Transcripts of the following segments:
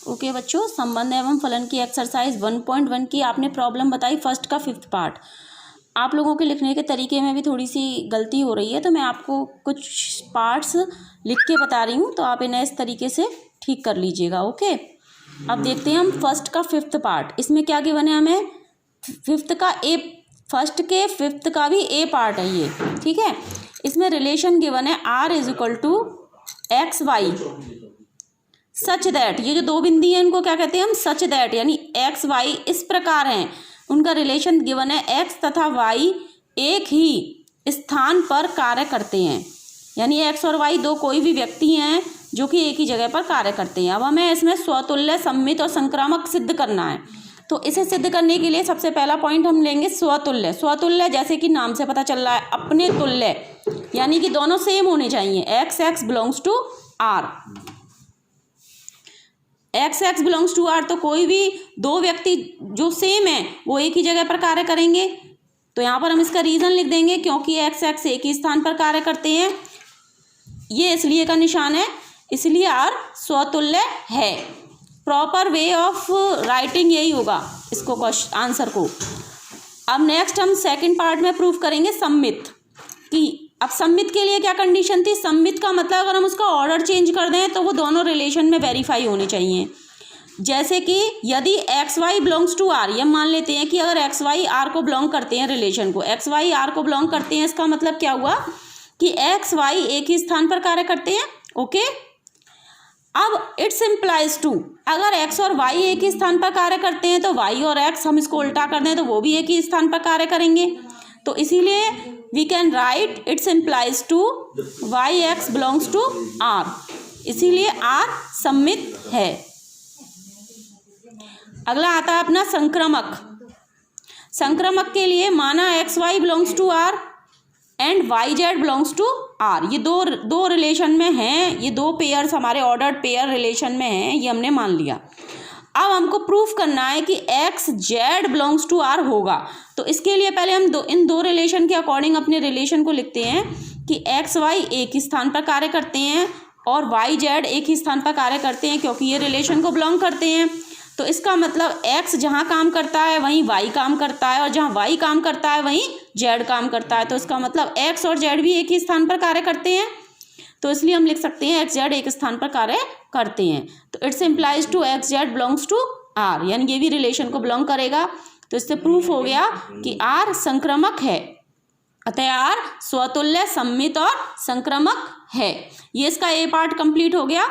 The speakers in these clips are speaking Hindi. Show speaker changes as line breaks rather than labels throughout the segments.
ओके बच्चों, संबंध एवं फलन की एक्सरसाइज 1.1 की आपने प्रॉब्लम बताई, फर्स्ट का 5th पार्ट। आप लोगों के लिखने के तरीके में भी थोड़ी सी गलती हो रही है, तो मैं आपको कुछ पार्ट्स लिख के बता रही हूँ, तो आप इन्हें इस तरीके से ठीक कर लीजिएगा। ओके, अब देखते हैं हम फर्स्ट का 5th पार्ट। इसमें क्या गिवन है हमें, फर्स्ट के 5th का भी ए पार्ट है ये, ठीक है। इसमें रिलेशन गिवन है R = XY सच दैट, ये जो दो बिंदी हैं इनको क्या कहते हैं हम, सच दैट, यानी XY इस प्रकार हैं, उनका रिलेशन गिवन है X तथा Y एक ही स्थान पर कार्य करते हैं, यानी X और Y दो कोई भी व्यक्ति हैं जो कि एक ही जगह पर कार्य करते हैं। अब हमें इसमें स्वतुल्य, सम्मित और संक्रामक सिद्ध करना है। तो इसे सिद्ध करने के लिए सबसे पहला पॉइंट हम लेंगे स्वतुल्य। स्वतुल्य जैसे कि नाम से पता चल रहा है, अपने तुल्य, यानी कि दोनों सेम होने चाहिए। X belongs to R, X belongs to R, तो कोई भी दो व्यक्ति जो सेम है वो एक ही जगह पर कार्य करेंगे। तो यहाँ पर हम इसका रीजन लिख देंगे, क्योंकि X एक ही स्थान पर कार्य करते हैं, ये इसलिए का निशान है, इसलिए R स्वतुल्य है। प्रॉपर वे ऑफ राइटिंग यही होगा इसको, आंसर को। अब नेक्स्ट हम सेकंड पार्ट में प्रूफ करेंगे सम्मित की। अब सम्मित के लिए क्या कंडीशन थी, सम्मित का मतलब अगर हम उसका ऑर्डर चेंज कर दें तो वो दोनों रिलेशन में वेरीफाई होने चाहिए। जैसे कि यदि XY बिलोंग्स टू R, ये मान लेते हैं कि अगर XY R को बिलोंग करते हैं, रिलेशन को XY R को बिलोंग करते हैं, इसका मतलब क्या हुआ कि XY एक ही स्थान पर कार्य करते हैं। ओके, अब इट्स इम्प्लाइज टू, अगर X और Y एक ही स्थान पर कार्य करते हैं तो Y और X हम इसको उल्टा कर दें तो वो भी एक ही स्थान पर कार्य करेंगे। तो इसीलिए we can write its implies to YX belongs to R, इसीलिए R सम्मित है। अगला आता है अपना संक्रामक। संक्रामक के लिए माना XY belongs to R and YZ belongs to R, ये दो रिलेशन में हैं, ये दो पेयर्स हमारे ऑर्डर्ड पेयर रिलेशन में हैं, ये हमने मान लिया। अब हमको प्रूफ करना है कि XZ बिलोंग्स टू R होगा। तो इसके लिए पहले हम इन दो रिलेशन के अकॉर्डिंग अपने रिलेशन को लिखते हैं कि XY एक ही स्थान पर कार्य करते हैं और YZ एक ही स्थान पर कार्य करते हैं, क्योंकि ये रिलेशन को बिलोंग करते हैं। तो इसका मतलब X जहाँ काम करता है वहीं Y काम करता है, और जहाँ Y काम करता है वहीं Z काम करता है। तो इसका मतलब X और Z भी एक ही स्थान पर कार्य करते हैं, तो इसलिए हम लिख सकते हैं XZ एक स्थान पर कार्य करते हैं। तो its implies to XZ belongs to R, यानी ये भी रिलेशन को बिलोंग करेगा। तो इससे प्रूफ हो गया कि R संक्रामक है, अतः R स्वतुल्य, सम्मित और संक्रामक है। ये इसका ए पार्ट कंप्लीट हो गया।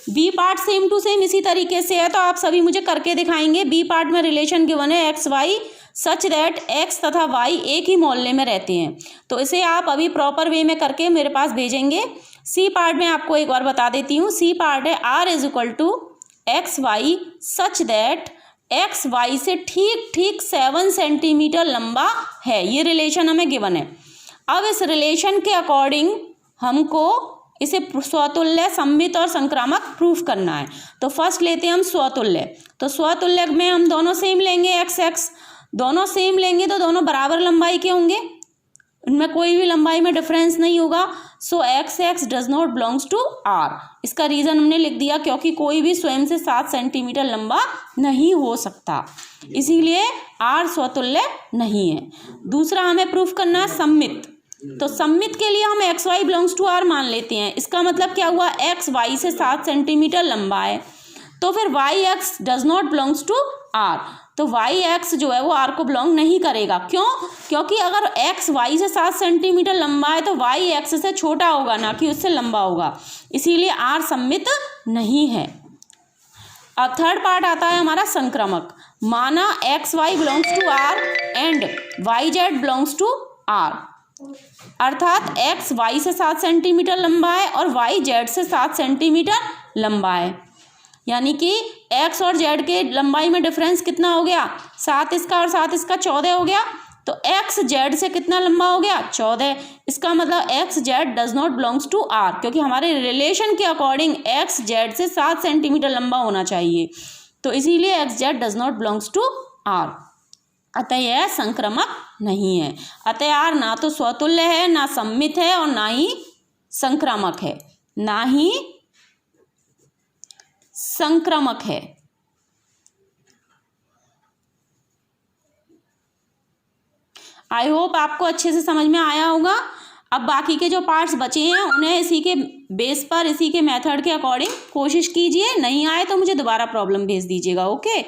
B part same to same इसी तरीके से है, तो आप सभी मुझे करके दिखाएंगे। बी पार्ट में रिलेशन गिवन है XY सच दैट X तथा Y एक ही मोहल्ले में रहते हैं, तो इसे आप अभी प्रॉपर वे में करके मेरे पास भेजेंगे। सी पार्ट में आपको एक बार बता देती हूँ। सी पार्ट है R = XY such that XY से ठीक 7 सेंटीमीटर लंबा है, ये रिलेशन हमें गिवन है। अब इस रिलेशन के अकॉर्डिंग हमको इसे स्वतुल्य, सम्मित और संक्रामक प्रूफ करना है। तो फर्स्ट लेते हैं हम स्वतुल्य। तो स्वतुल्य में हम दोनों सेम लेंगे, XX दोनों सेम लेंगे तो दोनों बराबर लंबाई के होंगे, उनमें कोई भी लंबाई में डिफरेंस नहीं होगा। So XX does not belongs to R। इसका रीजन हमने लिख दिया, क्योंकि कोई भी स्वयं से 7 सेंटीमीटर लंबा नहीं हो सकता, इसीलिए R स्वतुल्य नहीं है। दूसरा हमें प्रूफ करना है सम्मित। तो सम्मित के लिए हम XY बिलोंग्स टू R मान लेते हैं। इसका मतलब क्या हुआ, XY से 7 सेंटीमीटर लंबा है, तो फिर YX does not belongs to R। तो YX जो है वो R को बिलोंग नहीं करेगा। क्यों? क्योंकि अगर XY से 7 सेंटीमीटर लंबा है तो YX से छोटा होगा, ना कि उससे लंबा होगा, इसीलिए R सम्मित नहीं है। अब थर्ड पार्ट आता है हमारा संक्रामक। माना XY belongs to R and YZ belongs to R, अर्थात XY से 7 सेंटीमीटर लंबा है और YZ से 7 सेंटीमीटर लंबा है, यानी कि X और Z के लंबाई में डिफरेंस कितना हो गया, 7 इसका और 7 इसका 14 हो गया। तो X Z से कितना लंबा हो गया, 14। इसका मतलब XZ does not belongs to R, क्योंकि हमारे रिलेशन के अकॉर्डिंग XZ से 7 सेंटीमीटर लंबा होना चाहिए, तो इसीलिए XZ does not belongs to R, अतः यह संक्रामक नहीं है। अतः R ना तो स्वतुल्य है, ना सम्मित है, और ना ही संक्रामक है, ना ही संक्रामक है। आई होप आपको अच्छे से समझ में आया होगा। अब बाकी के जो पार्ट्स बचे हैं उन्हें इसी के बेस पर, इसी के मेथड के अकॉर्डिंग कोशिश कीजिए। नहीं आए तो मुझे दोबारा प्रॉब्लम भेज दीजिएगा। ओके।